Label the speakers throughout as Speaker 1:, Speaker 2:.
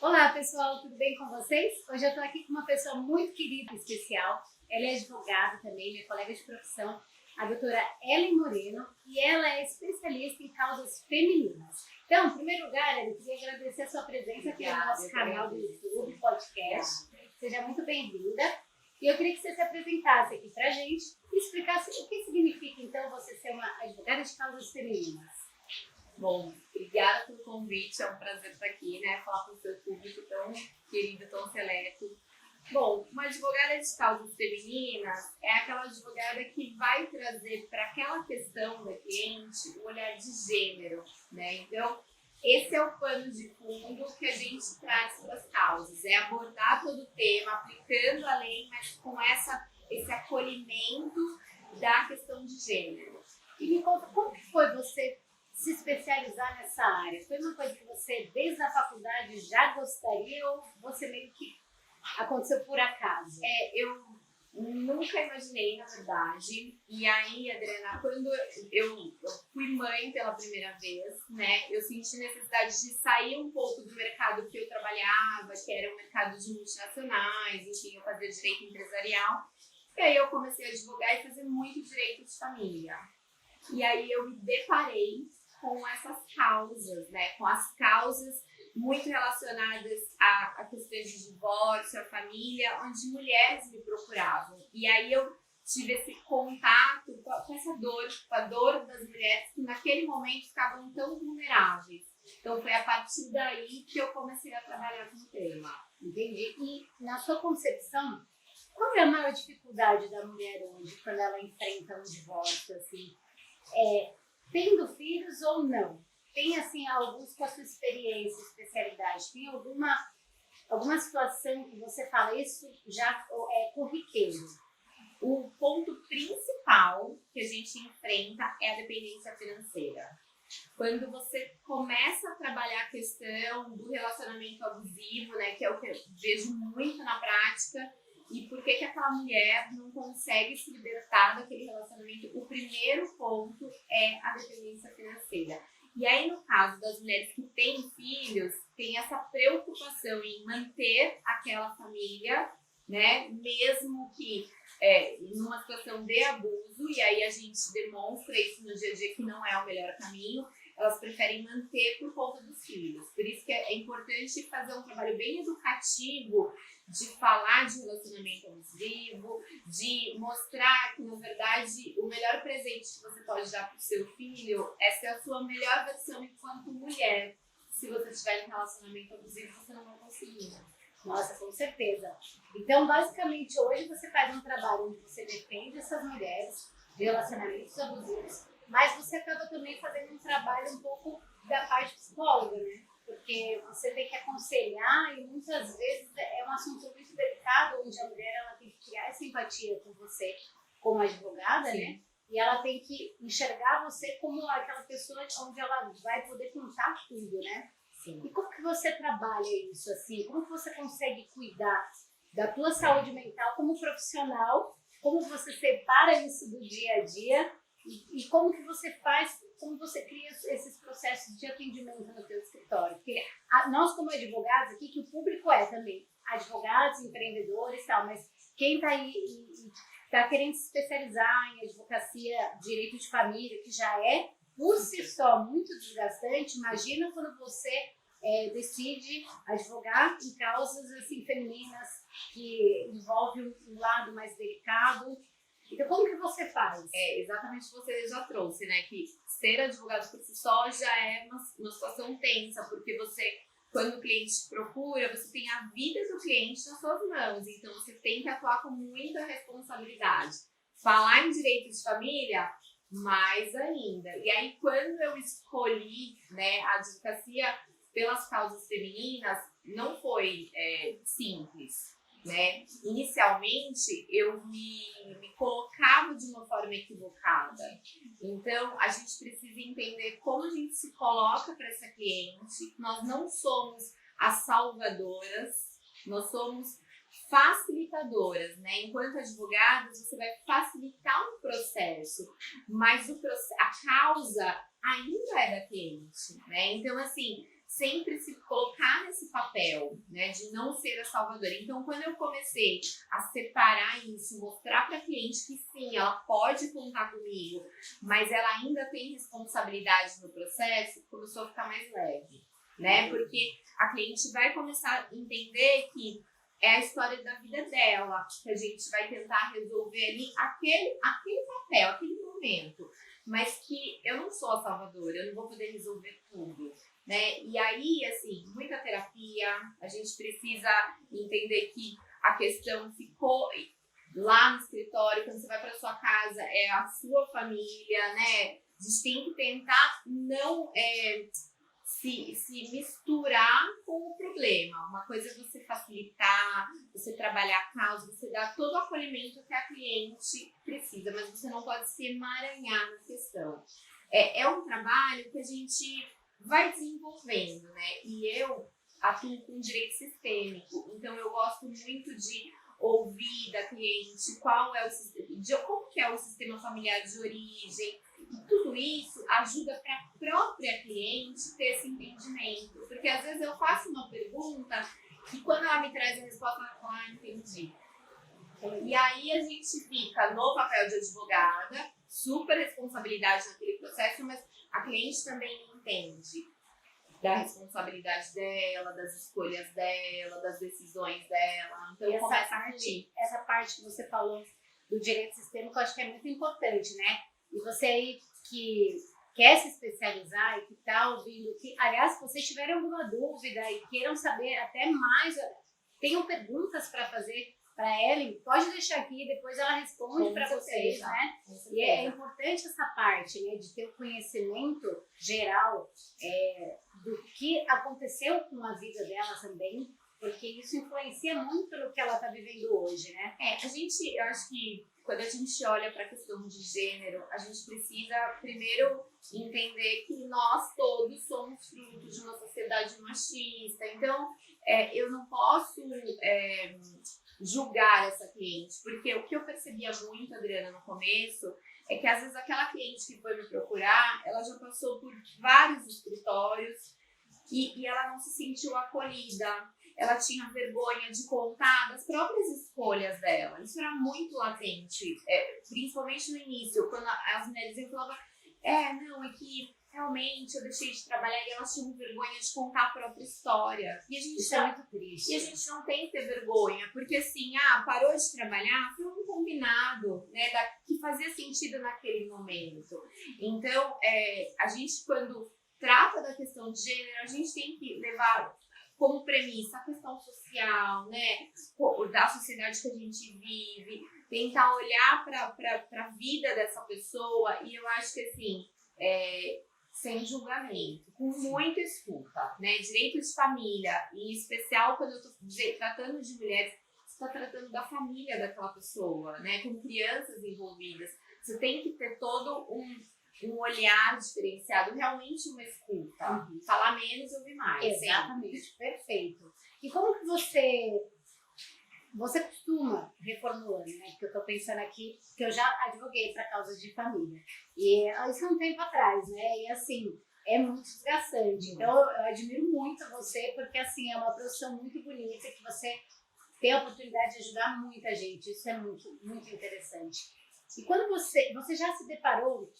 Speaker 1: Olá pessoal, tudo bem com vocês? Hoje eu estou aqui com uma pessoa muito querida e especial. Ela é advogada também, minha colega de profissão, a doutora Ellen Moreno, e ela é especialista em causas femininas. Então, em primeiro lugar, eu queria agradecer a sua presença aqui no nosso canal do YouTube, podcast. Seja muito bem-vinda. E eu queria que você se apresentasse aqui pra gente e explicasse o que significa, então, você ser uma advogada de causas femininas.
Speaker 2: Bom, obrigada pelo convite, é um prazer estar aqui, né? Falar com o seu público tão querido, tão seleto. Bom, uma advogada de causas femininas é aquela advogada que vai trazer para aquela questão da cliente o olhar de gênero, né? Então, esse é o pano de fundo que a gente traz para as causas, é abordar todo o tema, aplicando a lei, mas com esse acolhimento da questão de gênero.
Speaker 1: E me conta, como que foi você se especializar nessa área? Foi uma coisa que você, desde a faculdade, já gostaria ou você meio que aconteceu por acaso?
Speaker 2: Eu nunca imaginei, na verdade. E aí, Adriana, quando eu fui mãe pela primeira vez, né, eu senti necessidade de sair um pouco do mercado que eu trabalhava, que era o mercado de multinacionais, enfim, eu fazia direito empresarial. E aí eu comecei a advogar e fazer muito direito de família. E aí eu me deparei com essas causas, né, com as causas muito relacionadas a questões de divórcio, a família, onde mulheres me procuravam. E aí eu tive esse contato com essa dor, com a dor das mulheres que naquele momento ficavam tão vulneráveis. Então foi a partir daí que eu comecei a trabalhar com o tema.
Speaker 1: Entendi. E na sua concepção, qual é a maior dificuldade da mulher hoje quando ela enfrenta um divórcio, assim? Tendo filhos ou não? Tem, assim, alguns com a sua experiência, especialidade, tem alguma situação que você fala, isso já é corriqueiro?
Speaker 2: O ponto principal que a gente enfrenta é a dependência financeira. Quando você começa a trabalhar a questão do relacionamento abusivo, né, que é o que eu vejo muito na prática, e por que aquela mulher não consegue se libertar daquele relacionamento, o primeiro ponto é a dependência financeira. E aí, no caso das mulheres que têm filhos, tem essa preocupação em manter aquela família, né? Mesmo que numa situação de abuso, e aí a gente demonstra isso no dia a dia que não é o melhor caminho, elas preferem manter por conta dos filhos. Por isso que é importante fazer um trabalho bem educativo de falar de relacionamento abusivo, de mostrar que, na verdade, o melhor presente que você pode dar para o seu filho é ser a sua melhor versão enquanto mulher. Se você estiver em relacionamento abusivo, você não vai conseguir.
Speaker 1: Nossa, com certeza. Então, basicamente, hoje você faz um trabalho onde você defende essas mulheres de relacionamentos abusivos, mas você acaba também fazendo um trabalho um pouco da parte psicóloga, né? Porque você tem que aconselhar e muitas vezes é um assunto muito delicado, onde a mulher ela tem que criar essa empatia com você como advogada,
Speaker 2: Sim.
Speaker 1: né? E ela tem que enxergar você como aquela pessoa onde ela vai poder contar tudo, né?
Speaker 2: Sim.
Speaker 1: E como que você trabalha isso assim? Como que você consegue cuidar da tua saúde mental como profissional? Como você separa isso do dia a dia? E como que você faz, como você cria esses processos de atendimento no teu escritório? Porque nós como advogados aqui, que o público é também advogados, empreendedores e tal, mas quem está aí e está querendo se especializar em advocacia, direito de família, que já é por si só muito desgastante, imagina quando você decide advogar em causas assim, femininas que envolvem um lado mais delicado. Então, como que você faz?
Speaker 2: Exatamente o que você já trouxe, né? Que ser advogado por si só já é uma situação tensa, porque você, quando o cliente te procura, você tem a vida do cliente nas suas mãos, então você tem que atuar com muita responsabilidade. Falar em direito de família, mais ainda. E aí, quando eu escolhi, né, a advocacia pelas causas femininas, não foi simples. Né? Inicialmente eu me colocava de uma forma equivocada, então a gente precisa entender como a gente se coloca para essa cliente. Nós não somos as salvadoras, nós somos facilitadoras, né? Enquanto advogadas você vai facilitar um processo, mas a causa ainda é da cliente, né? Então assim, sempre se colocar nesse papel, né, de não ser a salvadora. Então, quando eu comecei a separar isso, mostrar para a cliente que sim, ela pode contar comigo, mas ela ainda tem responsabilidade no processo, começou a ficar mais leve, né? Porque a cliente vai começar a entender que é a história da vida dela, que a gente vai tentar resolver ali aquele papel, aquele momento. Mas que eu não sou a salvadora, eu não vou poder resolver tudo, né? E aí, assim, muita terapia, a gente precisa entender que a questão ficou lá no escritório, quando você vai para sua casa, é a sua família, né? A gente tem que tentar não se misturar com o problema. Uma coisa é você facilitar, você trabalhar a causa, você dar todo o acolhimento que a cliente precisa, mas você não pode se emaranhar na questão. É um trabalho que a gente vai desenvolvendo, né? E eu atuo com direito sistêmico, então eu gosto muito de ouvir da cliente qual é como que é o sistema familiar de origem. E tudo isso ajuda para a própria cliente ter esse entendimento. Porque às vezes eu faço uma pergunta e quando ela me traz a resposta, ela fala, entendi. E aí a gente fica no papel de advogada, super responsabilidade naquele processo, mas a cliente também entende da responsabilidade dela, das escolhas dela, das decisões dela. Então
Speaker 1: essa parte que você falou do direito sistêmico, eu acho que é muito importante, né? E você aí que quer se especializar e que está ouvindo, que, aliás, se vocês tiverem alguma dúvida e queiram saber até mais, tenham perguntas para fazer para a Ellen, pode deixar aqui, depois ela responde para vocês, né? E é importante essa parte, né, de ter o conhecimento geral do que aconteceu com a vida dela também, porque isso influencia muito no que ela está vivendo hoje, né?
Speaker 2: Eu acho que quando a gente olha para a questão de gênero, a gente precisa primeiro entender que nós todos somos frutos de uma sociedade machista. Então, eu não posso julgar essa cliente, porque o que eu percebia muito, Adriana, no começo, é que às vezes aquela cliente que foi me procurar, ela já passou por vários escritórios e ela não se sentiu acolhida. Ela tinha vergonha de contar das próprias escolhas dela. Isso era muito latente, principalmente no início, quando as mulheres falavam, não, é que realmente eu deixei de trabalhar e elas tinham vergonha de contar a própria história. E a gente
Speaker 1: isso é muito triste.
Speaker 2: E a gente não tem que ter vergonha, porque assim, parou de trabalhar, foi um combinado, né, que fazia sentido naquele momento. Então, a gente, quando trata da questão de gênero, a gente tem que levar como premissa a questão social, né, da sociedade que a gente vive, tentar olhar para a vida dessa pessoa, e eu acho que assim, sem julgamento, com muita escuta, né, direito de família, em especial quando eu estou tratando de mulheres, você está tratando da família daquela pessoa, né, com crianças envolvidas, você tem que ter todo um olhar diferenciado, realmente uma escuta. Falar menos, ouvir mais.
Speaker 1: Exatamente, sempre. Perfeito. E como que você costuma, reformulando, né? Porque eu estou pensando aqui, que eu já advoguei para causas de família. E isso é um tempo atrás, né? E assim, é muito desgastante. Então, eu admiro muito você, porque assim, é uma profissão muito bonita, que você tem a oportunidade de ajudar muita gente. Isso é muito, muito interessante. E quando você já se deparou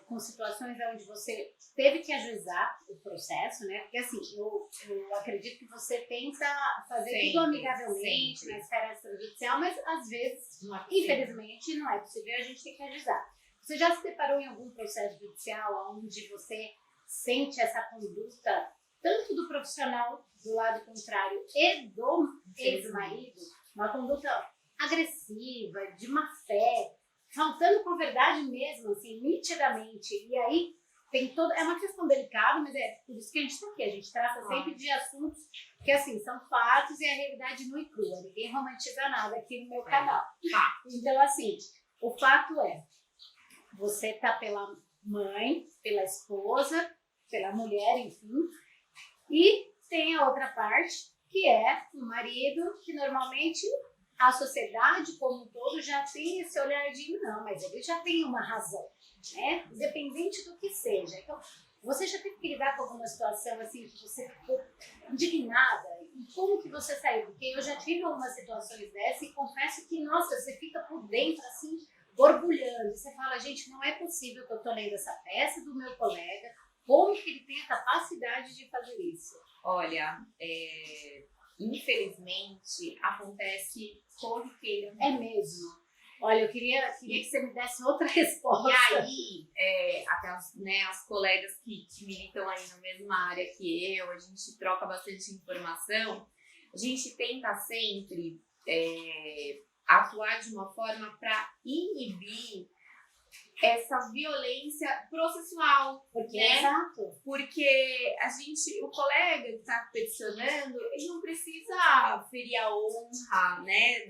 Speaker 1: com situações onde você teve que ajuizar o processo, né? Porque assim, eu acredito que você tenta fazer tudo amigavelmente na esfera extrajudicial, mas às vezes, infelizmente, não é possível, a gente tem que ajuizar. Você já se deparou em algum processo judicial onde você sente essa conduta, tanto do profissional do lado contrário e do ex-marido, uma conduta agressiva, de má fé, faltando com a verdade mesmo, assim, nitidamente. E aí tem é uma questão delicada, mas é por isso que a gente está aqui. A gente trata sempre de assuntos que, assim, são fatos e a realidade nua e crua. Ninguém romantiza nada aqui no meu canal. Então, assim, o fato é, você tá pela mãe, pela esposa, pela mulher, enfim, e tem a outra parte, que é o marido, que normalmente a sociedade como um todo já tem esse olhar de não, mas ele já tem uma razão, né? Independente do que seja. Então, Você já teve que lidar com alguma situação assim que você ficou indignada? E como que você saiu? Porque eu já tive algumas situações dessas e confesso que, nossa, você fica por dentro assim, borbulhando. Você fala, gente, não é possível que eu tô lendo essa peça do meu colega. Como que ele tem a capacidade de fazer isso?
Speaker 2: Olha, infelizmente, acontece corriqueiramente.
Speaker 1: É mesmo? Olha, eu queria que você me desse outra resposta.
Speaker 2: E aí, até as colegas que militam aí na mesma área que eu, a gente troca bastante informação, a gente tenta sempre atuar de uma forma para inibir essa violência processual,
Speaker 1: Porque,
Speaker 2: né?
Speaker 1: exato.
Speaker 2: Porque o colega que está peticionando, ele não precisa ferir a honra, né,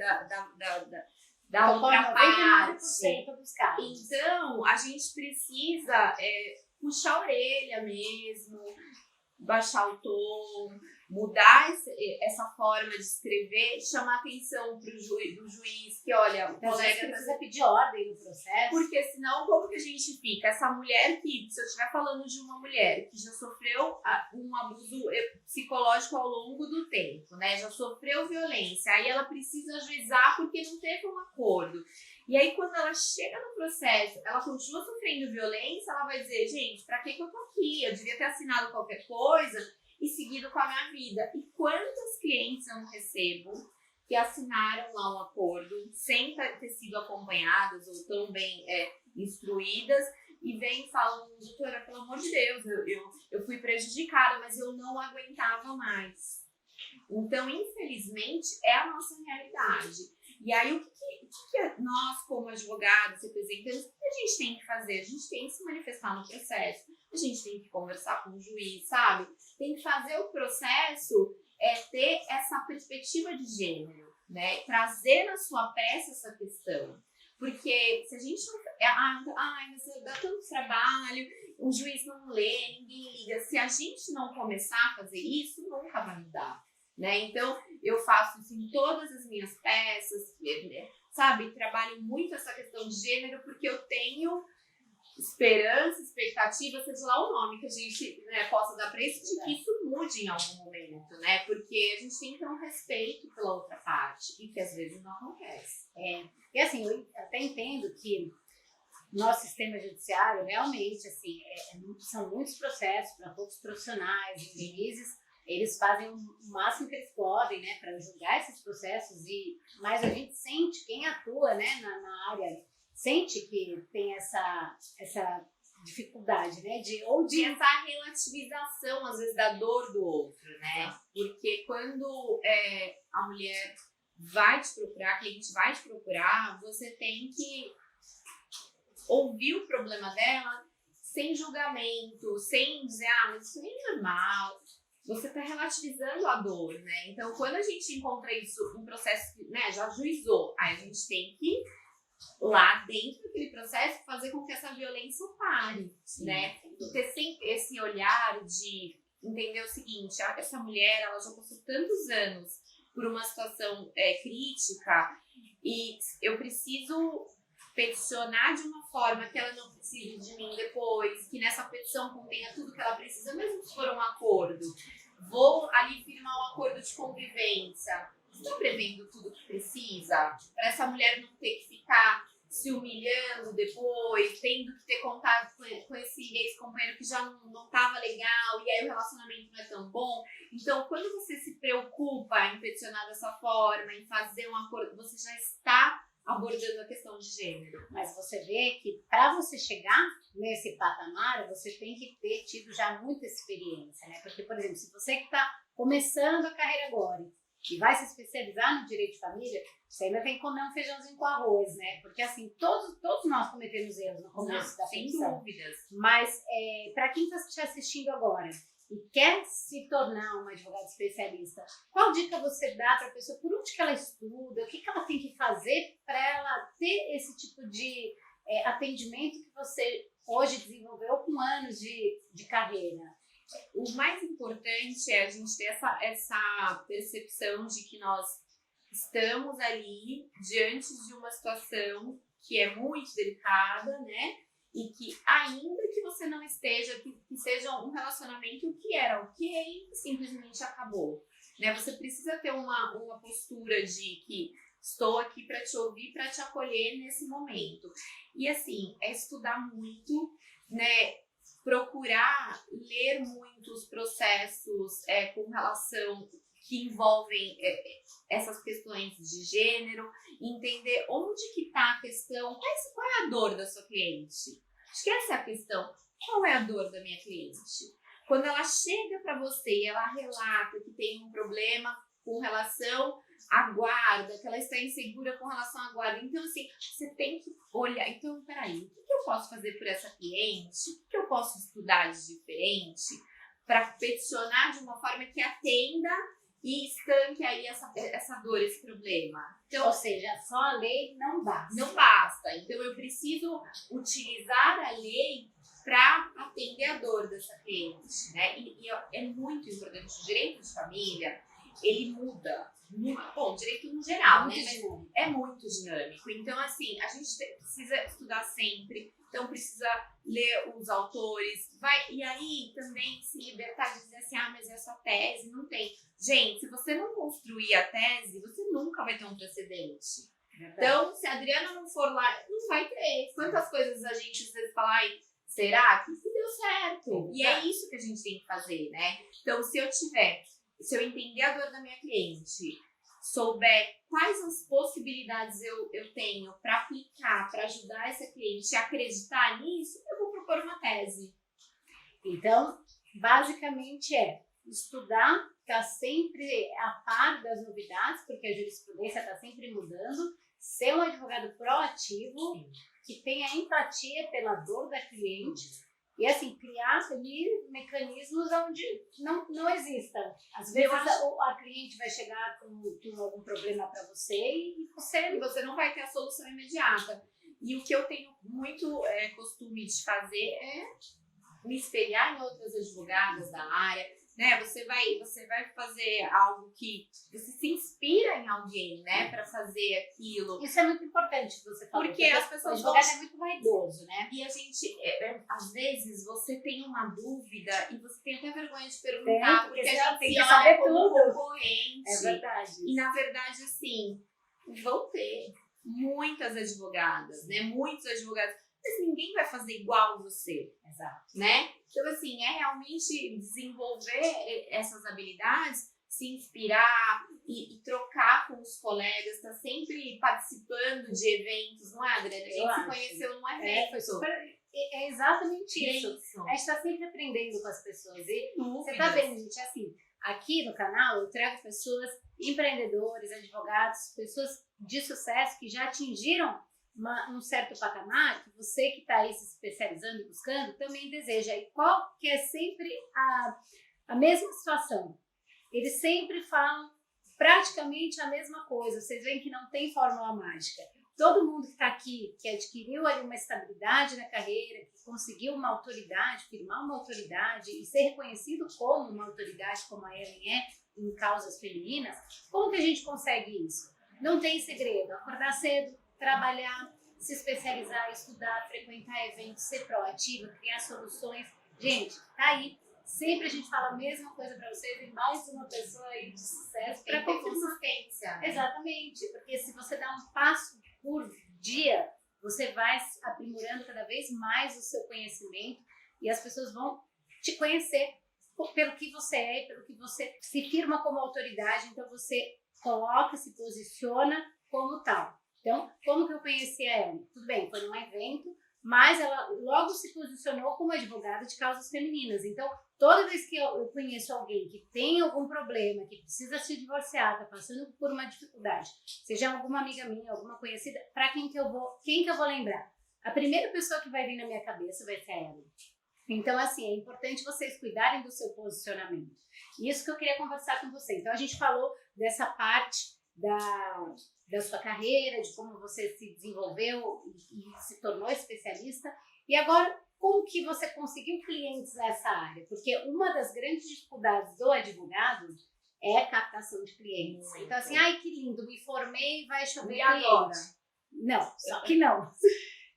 Speaker 2: da outra parte.
Speaker 1: Dos casos.
Speaker 2: Então, a gente precisa puxar a orelha mesmo, baixar o tom, mudar essa forma de escrever, chamar atenção do juiz, que olha, o colega
Speaker 1: precisa pedir ordem no processo.
Speaker 2: Porque senão, como que a gente fica? Essa mulher que, se eu estiver falando de uma mulher que já sofreu um abuso psicológico ao longo do tempo, né? Já sofreu violência, aí ela precisa ajuizar porque não teve um acordo. E aí, quando ela chega no processo, ela continua sofrendo violência, ela vai dizer, gente, pra que eu tô aqui? Eu devia ter assinado qualquer coisa e seguido com a minha vida. E quantas clientes eu não recebo que assinaram lá um acordo sem ter sido acompanhadas ou tão bem instruídas e vêm e falam, doutora, pelo amor de Deus, eu fui prejudicada, mas eu não aguentava mais. Então, infelizmente, é a nossa realidade. E aí, o que nós, como advogados, representantes, o que a gente tem que fazer? A gente tem que se manifestar no processo, a gente tem que conversar com o juiz, sabe? Tem que fazer o processo ter essa perspectiva de gênero, né? Trazer na sua peça essa questão. Porque se a gente não... mas dá tanto trabalho, o juiz não lê, ninguém liga. Se a gente não começar a fazer isso, nunca vai mudar, né? Então, eu faço isso em todas as minhas peças, sabe? Trabalho muito essa questão de gênero porque eu tenho esperança, expectativa, seja lá o nome que a gente possa dar para isso, de que isso mude em algum momento, né? Porque a gente tem que ter um respeito pela outra parte e que às vezes não acontece.
Speaker 1: E assim, eu até entendo que nosso sistema judiciário realmente, assim, são muitos processos para poucos profissionais, os juízes, eles fazem o máximo que eles podem, né, para julgar esses processos, mas a gente sente, quem atua, né, na área, sente que tem essa dificuldade, né, de
Speaker 2: essa relativização, às vezes, da dor do outro, né, porque quando a mulher vai te procurar, a cliente vai te procurar, você tem que ouvir o problema dela sem julgamento, sem dizer, mas isso é normal. Você está relativizando a dor, né? Então, quando a gente encontra isso, um processo que já ajuizou, aí a gente tem que, lá dentro daquele processo, fazer com que essa violência pare, né? E ter sempre esse olhar de entender o seguinte, essa mulher, ela já passou tantos anos por uma situação crítica e eu preciso peticionar de uma forma que ela não precise de mim depois, que nessa petição contenha tudo que ela precisa, mesmo se for um acordo. Vou ali firmar um acordo de convivência. Estou prevendo tudo que precisa para essa mulher não ter que ficar se humilhando depois, tendo que ter contato com esse ex-companheiro que já não estava legal e aí o relacionamento não é tão bom. Então, quando você se preocupa em peticionar dessa forma, em fazer um acordo, você já está abordando a questão de gênero.
Speaker 1: Mas você vê que para você chegar nesse patamar, você tem que ter tido já muita experiência, né? Porque, por exemplo, se você que está começando a carreira agora e vai se especializar no direito de família, você ainda tem que comer um feijãozinho com arroz, né? Porque, assim, todos nós cometemos erros no começo da
Speaker 2: sem
Speaker 1: profissão.
Speaker 2: dúvidas.
Speaker 1: Mas, para quem está te assistindo agora e quer se tornar uma advogada especialista, qual dica você dá para a pessoa? Por onde que ela estuda? O que ela tem que fazer para ela ter esse tipo de atendimento que você hoje desenvolveu com anos de carreira?
Speaker 2: O mais importante é a gente ter essa percepção de que nós estamos ali diante de uma situação que é muito delicada, né? e que ainda que você não esteja, que seja um relacionamento que era ok, simplesmente acabou, né? Você precisa ter uma postura de que estou aqui para te ouvir, para te acolher nesse momento. E assim, é estudar muito, né? Procurar ler muitos processos com relação que envolvem essas questões de gênero, entender onde que está a questão, qual é a dor da sua cliente. Acho que essa é a questão. Qual é a dor da minha cliente? Quando ela chega para você e ela relata que tem um problema com relação à guarda, que ela está insegura com relação à guarda. Então, assim, você tem que olhar. Então, peraí, o que eu posso fazer por essa cliente? O que eu posso estudar de diferente para peticionar de uma forma que atenda e estanque aí essa dor, esse problema?
Speaker 1: Então, ou seja, só a lei não basta.
Speaker 2: Não basta. Então, eu preciso utilizar a lei para atender a dor dessa cliente, né? E é muito importante. O direito de família, ele muda. Bom, direito no geral, né? Mas é muito dinâmico. Então, assim, a gente precisa estudar sempre. Então, precisa ler os autores. E aí, também, se libertar de dizer assim, mas essa tese não tem. Gente, se você não construir a tese, você nunca vai ter um precedente. Então, se a Adriana não for lá, não vai ter. Quantas coisas a gente às vezes fala, será que deu certo? E é isso que a gente tem que fazer, né? Então, se eu entender a dor da minha cliente, souber quais as possibilidades eu tenho para aplicar, para ajudar essa cliente a acreditar nisso, eu vou propor uma tese.
Speaker 1: Então, basicamente estudar, estar sempre a par das novidades, porque a jurisprudência está sempre mudando, ser um advogado proativo, sim, que tenha empatia pela dor da cliente e, assim, criar ali mecanismos onde não existam. Às vezes a cliente vai chegar com algum problema para você e você
Speaker 2: não vai ter a solução imediata. E o que eu tenho muito costume de fazer é me espelhar em outras advogadas da área, né? Você vai fazer algo que você se inspira em alguém, né, para fazer aquilo.
Speaker 1: Isso é muito importante que você falou.
Speaker 2: Porque as pessoas
Speaker 1: o advogado é muito vaidoso, né?
Speaker 2: E a gente, às vezes, você tem uma dúvida e você tem até vergonha de perguntar, porque a gente
Speaker 1: tem
Speaker 2: se
Speaker 1: que
Speaker 2: olha
Speaker 1: saber
Speaker 2: como
Speaker 1: tudo.
Speaker 2: concorrente.
Speaker 1: É verdade.
Speaker 2: E na verdade, assim, vão ter muitas advogadas, né? Muitos advogados. Mas ninguém vai fazer igual você.
Speaker 1: Exato.
Speaker 2: Né? Então, assim, é realmente desenvolver essas habilidades, se inspirar e trocar com os colegas, tá sempre participando de eventos, não é, Adriana? A gente se conheceu num evento.
Speaker 1: Foi super, é exatamente isso. A gente está sempre aprendendo com as pessoas. E você tá vendo, gente, assim, aqui no canal eu trago pessoas, empreendedores, advogados, pessoas de sucesso que já atingiram um certo patamar, que você que está aí se especializando e buscando também deseja. E qual que é sempre a mesma situação? Eles sempre falam praticamente a mesma coisa. Vocês veem que não tem fórmula mágica. Todo mundo que está aqui, que adquiriu ali uma estabilidade na carreira, que conseguiu uma autoridade, firmar uma autoridade e ser reconhecido como uma autoridade, como a Ellen é, em causas femininas, como que a gente consegue isso? Não tem segredo. Acordar cedo, trabalhar, se especializar, estudar, frequentar eventos, ser proativa, criar soluções. Gente, tá aí. Sempre a gente fala a mesma coisa para vocês e mais uma pessoa aí de sucesso para
Speaker 2: ter consistência. Né?
Speaker 1: Exatamente, porque se você dá um passo por dia, você vai aprimorando cada vez mais o seu conhecimento e as pessoas vão te conhecer pelo que você é, pelo que você se firma como autoridade, então você coloca, se posiciona como tal. Então, como que eu conheci a Ellen? Tudo bem, foi num evento, mas ela logo se posicionou como advogada de causas femininas. Então, toda vez que eu conheço alguém que tem algum problema, que precisa se divorciar, está passando por uma dificuldade, seja alguma amiga minha, alguma conhecida, para quem que eu vou lembrar? A primeira pessoa que vai vir na minha cabeça vai ser a Ellen. Então, assim, é importante vocês cuidarem do seu posicionamento. Isso que eu queria conversar com vocês. Então, a gente falou dessa parte da sua carreira, de como você se desenvolveu e se tornou especialista. E agora, como que você conseguiu clientes nessa área? Porque uma das grandes dificuldades do advogado é a captação de clientes. Muito. Então, assim, ai, que lindo, me formei, vai chover cliente. Agora? Não, só que não.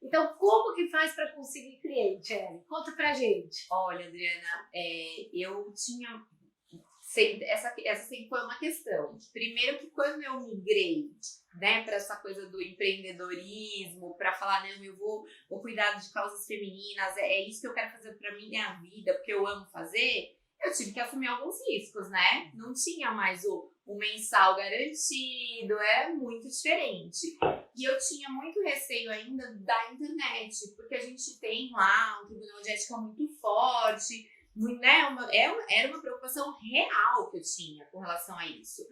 Speaker 1: Então, como que faz para conseguir cliente, Ellen? Conta pra gente.
Speaker 2: Olha, Adriana, eu tinha... Essa sempre foi uma questão. Primeiro que quando eu migrei, né, para essa coisa do empreendedorismo, para falar, não, eu vou cuidar de causas femininas, é isso que eu quero fazer para minha vida, porque eu amo fazer, eu tive que assumir alguns riscos, né? Não tinha mais o mensal garantido, é muito diferente. E eu tinha muito receio ainda da internet, porque a gente tem lá um tribunal de ética muito forte, né? Era uma preocupação real que eu tinha com relação a isso.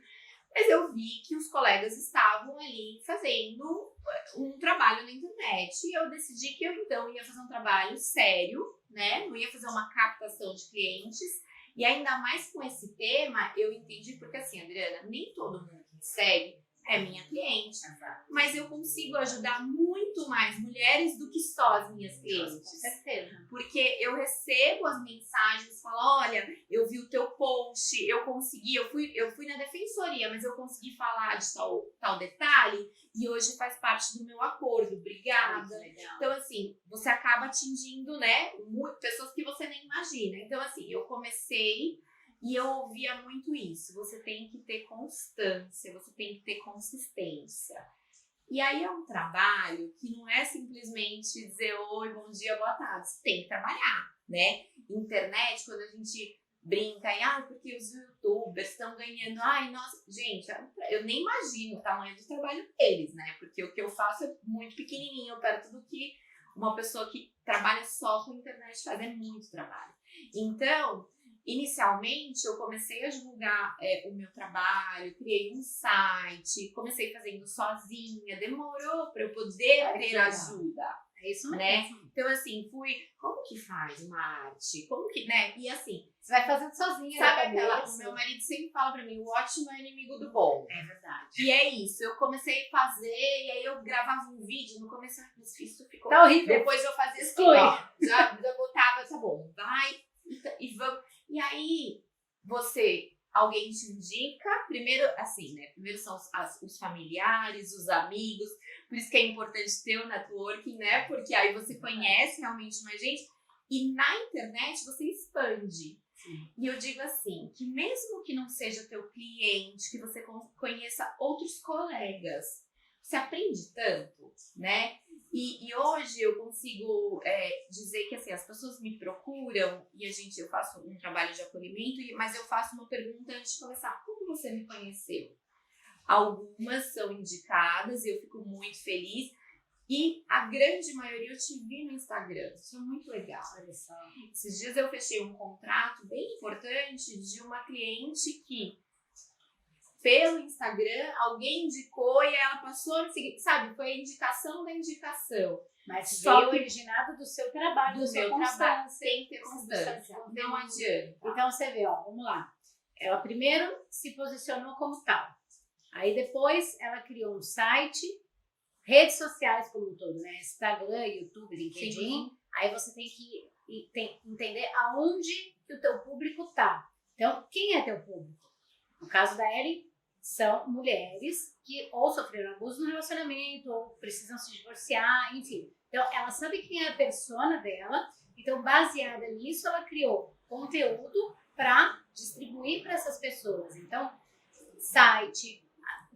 Speaker 2: Mas eu vi que os colegas estavam ali fazendo um trabalho na internet e eu decidi que eu então ia fazer um trabalho sério, né? Não ia fazer uma captação de clientes. E ainda mais com esse tema, eu entendi, porque assim, Adriana, nem todo mundo que me segue é minha cliente, mas eu consigo ajudar muito mais mulheres do que só as minhas clientes. Com
Speaker 1: certeza.
Speaker 2: Porque eu recebo as mensagens, falo, olha, eu vi o teu post, eu fui na defensoria, mas eu consegui falar de tal detalhe e hoje faz parte do meu acordo, obrigada. Então, assim, você acaba atingindo, né, pessoas que você nem imagina. Então, assim, eu comecei... E eu ouvia muito isso, você tem que ter constância, você tem que ter consistência. E aí é um trabalho que não é simplesmente dizer oi, bom dia, boa tarde, você tem que trabalhar, né? Internet, quando a gente brinca em, porque os youtubers estão ganhando, nossa, gente, eu nem imagino o tamanho do trabalho deles, né? Porque o que eu faço é muito pequenininho, perto do que uma pessoa que trabalha só com internet faz, é muito trabalho. Então... Inicialmente, eu comecei a divulgar o meu trabalho, criei um site, comecei fazendo sozinha, demorou para eu poder ter ajuda.
Speaker 1: É isso mesmo.
Speaker 2: Né? Então, assim, como que faz uma arte? Como que, né? E assim...
Speaker 1: Você vai fazendo sozinha.
Speaker 2: Sabe o meu marido sempre fala pra mim, o ótimo é inimigo do bom.
Speaker 1: É verdade.
Speaker 2: E é isso, eu comecei a fazer, e aí eu gravava um vídeo, no começo isso ficou...
Speaker 1: Tá horrível.
Speaker 2: Depois eu fazia assim, ó, já botava, tá bom, vai, e vamos... E aí, alguém te indica, primeiro, assim, né? Primeiro são os familiares, os amigos, por isso que é importante ter o networking, né? Porque aí você conhece realmente mais gente e na internet você expande. Sim. E eu digo assim, que mesmo que não seja teu cliente, que você conheça outros colegas, você aprende tanto, né? E hoje eu consigo dizer que assim, as pessoas me procuram e eu faço um trabalho de acolhimento, mas eu faço uma pergunta antes de começar. Como você me conheceu? Algumas são indicadas e eu fico muito feliz. E a grande maioria eu te vi no Instagram. Isso é muito legal. Olha só. Esses dias eu fechei um contrato bem importante de uma cliente que... pelo Instagram, alguém indicou e ela passou a seguir, sabe? Foi a indicação da indicação.
Speaker 1: Mas só originado do seu trabalho,
Speaker 2: do meu trabalho. Tem que ter constância. Não adianta.
Speaker 1: Então você vê, vamos lá. Ela primeiro se posicionou como tal. Aí depois ela criou um site, redes sociais como um todo, né? Instagram, YouTube, LinkedIn. Sim. Aí você tem que entender aonde que o teu público tá. Então, quem é teu público? No caso da Ellen, são mulheres que ou sofreram abuso no relacionamento, ou precisam se divorciar, enfim. Então, ela sabe quem é a persona dela. Então, baseada nisso, ela criou conteúdo para distribuir para essas pessoas. Então, site,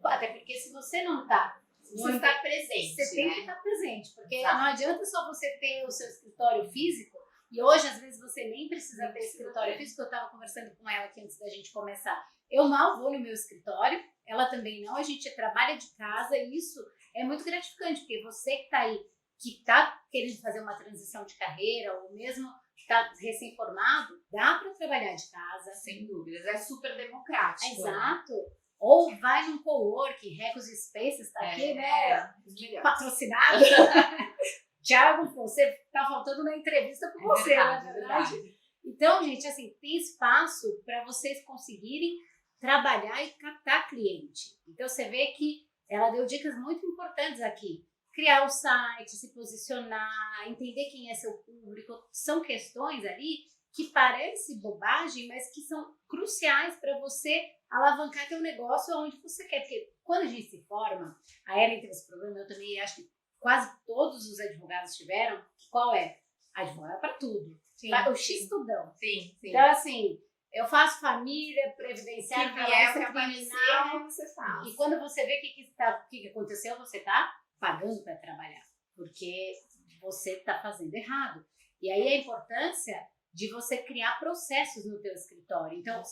Speaker 1: até porque se você não está...
Speaker 2: Você está presente,
Speaker 1: você tem que estar presente, porque não adianta só você ter o seu escritório físico, e hoje, às vezes, você nem precisa ter escritório físico. Eu estava conversando com ela aqui antes da gente começar. Eu mal vou no meu escritório, ela também não, a gente trabalha de casa e isso é muito gratificante, porque você que está aí, que está querendo fazer uma transição de carreira, ou mesmo está recém-formado, dá para trabalhar de casa.
Speaker 2: Sem dúvidas, é super democrático.
Speaker 1: Exato. Né? Ou vai num coworking, Recos Spaces, está aqui, né? Patrocinado. Thiago, você está faltando na entrevista com você,
Speaker 2: verdade,
Speaker 1: na verdade. Então, gente, assim, tem espaço para vocês conseguirem trabalhar e captar cliente. Então, você vê que ela deu dicas muito importantes aqui. Criar o site, se posicionar, entender quem é seu público. São questões ali que parecem bobagem, mas que são cruciais para você alavancar teu negócio onde você quer. Porque quando a gente se forma, a Ellen teve esse problema, eu também acho que quase todos os advogados tiveram, qual é? Advogado para tudo.
Speaker 2: Sim,
Speaker 1: O X-tudão.
Speaker 2: sim.
Speaker 1: Então, assim, eu faço família, previdenciário,
Speaker 2: Que vier, o que
Speaker 1: criminal.
Speaker 2: você faz.
Speaker 1: E quando você vê o que aconteceu, você está pagando para trabalhar. Porque você está fazendo errado. E aí a importância de você criar processos no teu escritório. Então,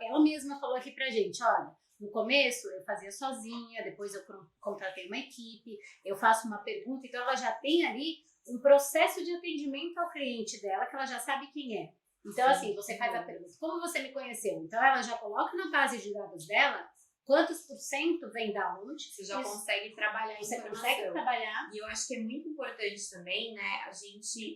Speaker 1: ela mesma falou aqui pra gente, olha, no começo eu fazia sozinha, depois eu contratei uma equipe, eu faço uma pergunta, então ela já tem ali um processo de atendimento ao cliente dela, que ela já sabe quem é. Então, assim, você faz a pergunta, como você me conheceu? Então, ela já coloca na base de dados dela quantos por cento vem da onde.
Speaker 2: Você já consegue trabalhar
Speaker 1: Você
Speaker 2: informação.
Speaker 1: consegue trabalhar.
Speaker 2: E eu acho que é muito importante também, né,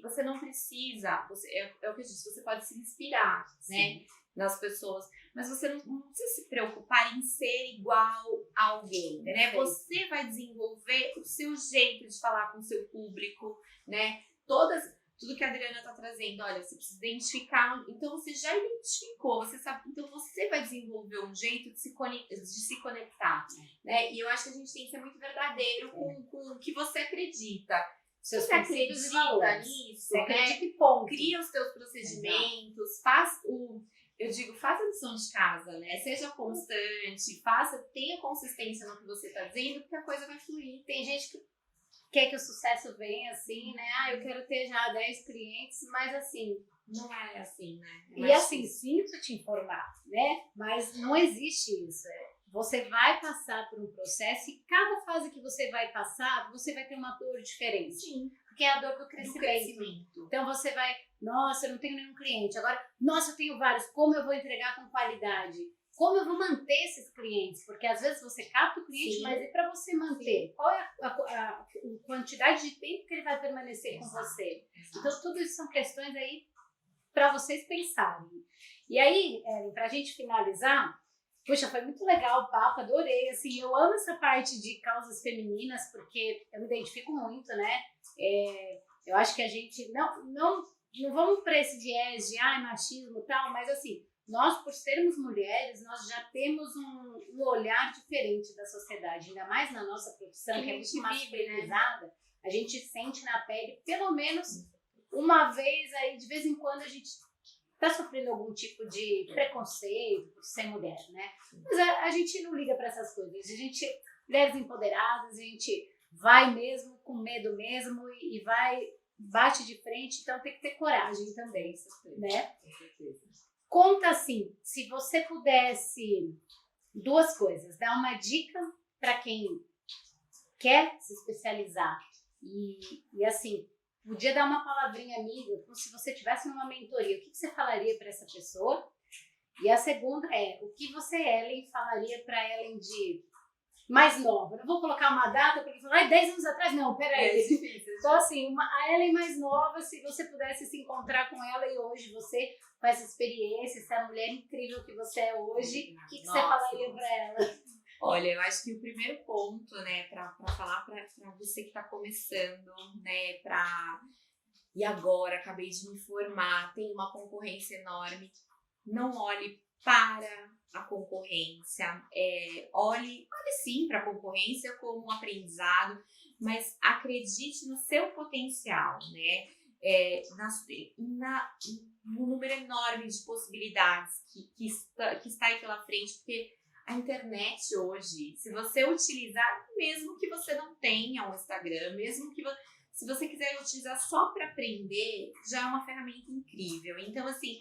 Speaker 2: você não precisa, é o que eu disse, você pode se inspirar, né, nas pessoas, mas você não precisa se preocupar em ser igual a alguém, né, você vai desenvolver o seu jeito de falar com o seu público, né, tudo que a Adriana tá trazendo, olha, você precisa identificar, então você já identificou, você sabe, então você vai desenvolver um jeito de se conectar, né? E eu acho que a gente tem que ser muito verdadeiro com o que você acredita.
Speaker 1: Seus
Speaker 2: você acredita nisso,
Speaker 1: você acredita
Speaker 2: né?
Speaker 1: e ponto.
Speaker 2: Cria os teus procedimentos, faz a lição de casa, né? Seja constante, tenha consistência no que você tá dizendo, porque a coisa vai fluir.
Speaker 1: Tem gente que quer que o sucesso venha assim, né? Eu quero ter já 10 clientes, mas assim...
Speaker 2: Não é assim, né?
Speaker 1: E assim, sinto te informar, né? Mas não existe isso. Você vai passar por um processo e cada fase que você vai passar, você vai ter uma dor diferente.
Speaker 2: Sim.
Speaker 1: Porque é a dor do crescimento. Então você vai, nossa, eu não tenho nenhum cliente. Agora, nossa, eu tenho vários. Como eu vou entregar com qualidade? Como eu vou manter esses clientes? Porque às vezes você capta o cliente, mas e para você manter? Qual é a quantidade de tempo que ele vai permanecer com você? Então, tudo isso são questões aí para vocês pensarem. E aí, para a gente finalizar, puxa, foi muito legal o papo, adorei. Assim, eu amo essa parte de causas femininas, porque eu me identifico muito, né? Eu acho que a gente não vamos para esse viés de machismo e tal, mas assim, nós, por sermos mulheres, nós já temos um olhar diferente da sociedade, ainda mais na nossa profissão, que é muito masculinizada, né? A gente sente na pele, pelo menos uma vez aí, de vez em quando, a gente está sofrendo algum tipo de preconceito por ser mulher, né? Mas a gente não liga para essas coisas. Mulheres empoderadas, a gente vai mesmo, com medo mesmo, e bate de frente, então tem que ter coragem também, né?
Speaker 2: Com certeza.
Speaker 1: Conta assim, se você pudesse, 2 coisas, dar uma dica para quem quer se especializar e assim, podia dar uma palavrinha amiga, como se você tivesse numa mentoria, o que você falaria para essa pessoa? E a segunda o que você, Ellen, falaria para Ellen de mais nova? Eu não vou colocar uma data, porque falar 10 anos atrás, não, peraí.
Speaker 2: É difícil.
Speaker 1: Então assim, a Ellen mais nova, se você pudesse se encontrar com ela e hoje você, com essa experiência, essa mulher incrível que você é hoje, o que você falaria para ela?
Speaker 2: Olha, eu acho que o primeiro ponto, né, para falar para você que está começando, né, e agora acabei de me formar, tem uma concorrência enorme, não olhe para a concorrência, olhe sim para a concorrência como um aprendizado, mas acredite no seu potencial, né, no número enorme de possibilidades que está aí pela frente, porque a internet hoje, se você utilizar, mesmo que você não tenha um Instagram, mesmo que se você quiser utilizar só para aprender, já é uma ferramenta incrível. Então, assim,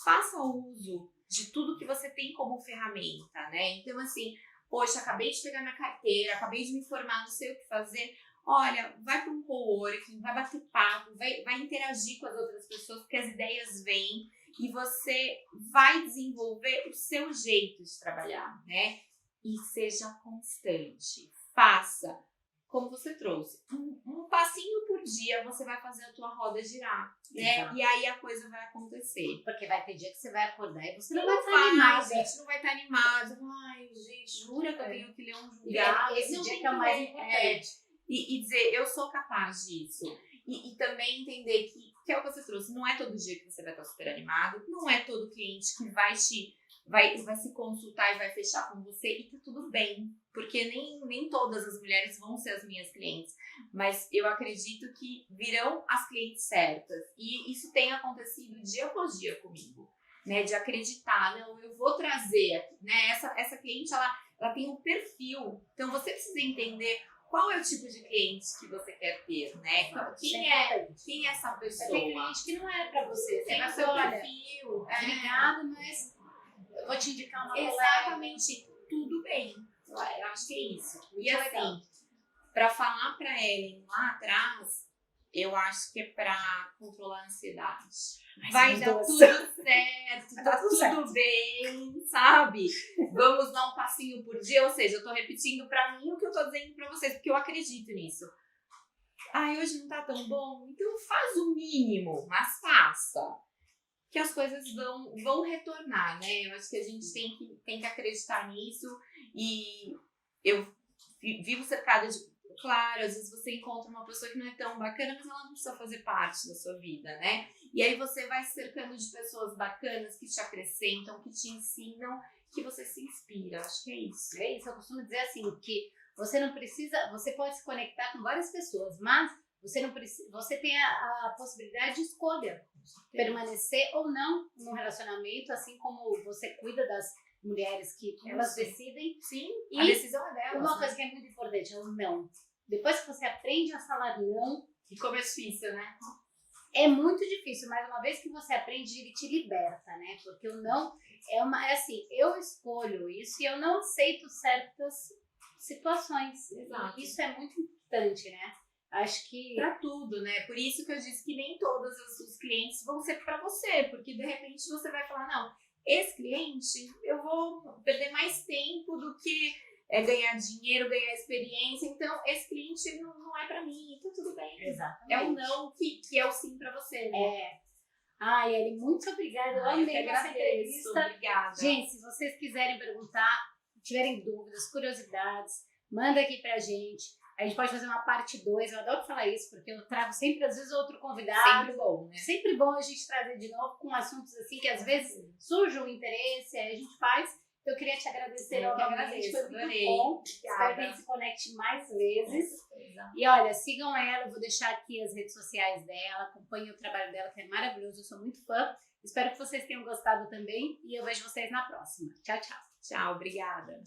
Speaker 2: faça uso de tudo que você tem como ferramenta, né? Então, assim, poxa, acabei de pegar minha carteira, acabei de me formar, não sei o que fazer. Olha, vai para um coworking, vai bater papo, vai interagir com as outras pessoas, porque as ideias vêm. E você vai desenvolver o seu jeito de trabalhar, né? E seja constante. Faça, como você trouxe, um passinho por dia, você vai fazer a tua roda girar, né? Exato. E aí a coisa vai acontecer.
Speaker 1: Porque vai ter dia que você vai acordar e você não vai estar animada.
Speaker 2: Gente, não vai estar animada. Ai, gente, jura que eu tenho que ler um julgado?
Speaker 1: Esse dia que é o mais importante.
Speaker 2: E dizer, eu sou capaz disso. E também entender que é o que você trouxe, não é todo dia que você vai estar super animado, não é todo cliente que vai te vai se consultar e vai fechar com você e tá tudo bem. Porque nem todas as mulheres vão ser as minhas clientes. Mas eu acredito que virão as clientes certas. E isso tem acontecido dia após dia comigo. Né, de acreditar, não, eu vou trazer, né, essa cliente, ela tem um perfil, então você precisa entender qual é o tipo de cliente que você quer ter, né, quem é essa pessoa.
Speaker 1: Tem cliente que não é pra você,
Speaker 2: tem
Speaker 1: vai
Speaker 2: o seu
Speaker 1: falar, olha,
Speaker 2: perfil,
Speaker 1: obrigada, mas eu vou te indicar uma colega.
Speaker 2: Exatamente, tudo bem, eu acho que é isso. E
Speaker 1: Muito
Speaker 2: assim,
Speaker 1: legal.
Speaker 2: pra falar pra Ellen lá atrás, eu acho que é pra controlar a ansiedade. Vai dar tudo certo, tá tudo bem, sabe? Vamos dar um passinho por dia, ou seja, eu tô repetindo pra mim o que eu tô dizendo pra vocês, porque eu acredito nisso. Ai, hoje não tá tão bom, então faz o mínimo, mas faça. Que as coisas vão retornar, né? Eu acho que a gente tem que acreditar nisso e eu vivo cercada de... Claro, às vezes você encontra uma pessoa que não é tão bacana, mas ela não precisa fazer parte da sua vida, né? E aí você vai se cercando de pessoas bacanas que te acrescentam, que te ensinam, que você se inspira. Acho que é isso.
Speaker 1: É isso, eu costumo dizer assim, que você não precisa, você pode se conectar com várias pessoas, mas você não precisa, você tem a possibilidade de escolha, permanecer ou não num relacionamento, assim como você cuida das mulheres que elas decidem.
Speaker 2: Sim,
Speaker 1: e
Speaker 2: a decisão é delas.
Speaker 1: Uma coisa que é muito importante é o não. Depois que você aprende a falar não,
Speaker 2: e como é difícil, né?
Speaker 1: É muito difícil, mas uma vez que você aprende, ele te liberta, né? Porque o não é assim, eu escolho isso e eu não aceito certas situações.
Speaker 2: Exato.
Speaker 1: Isso é muito importante, né? Acho que...
Speaker 2: Pra tudo, né? Por isso que eu disse que nem todos os clientes vão ser pra você, porque de repente você vai falar, não, esse cliente eu vou perder mais tempo do que ganhar dinheiro, ganhar experiência, então esse cliente não é pra mim, então tudo bem.
Speaker 1: Exatamente.
Speaker 2: É o não que é o sim pra você, né?
Speaker 1: Ai, Ellen, muito obrigada. Eu amei essa entrevista.
Speaker 2: Obrigada.
Speaker 1: Gente, se vocês quiserem perguntar, tiverem dúvidas, curiosidades, manda aqui pra gente. A gente pode fazer uma parte 2, eu adoro falar isso, porque eu trago sempre, às vezes, outro convidado.
Speaker 2: Sempre bom, né?
Speaker 1: Sempre bom a gente trazer de novo com assuntos assim, que às vezes surge um interesse, aí a gente faz. Eu queria te agradecer novamente, foi muito bom. Espero que a gente se conecte mais vezes. E olha, sigam ela, eu vou deixar aqui as redes sociais dela, acompanhem o trabalho dela, que é maravilhoso, eu sou muito fã. Espero que vocês tenham gostado também e eu vejo vocês na próxima. Tchau, tchau.
Speaker 2: Tchau, obrigada.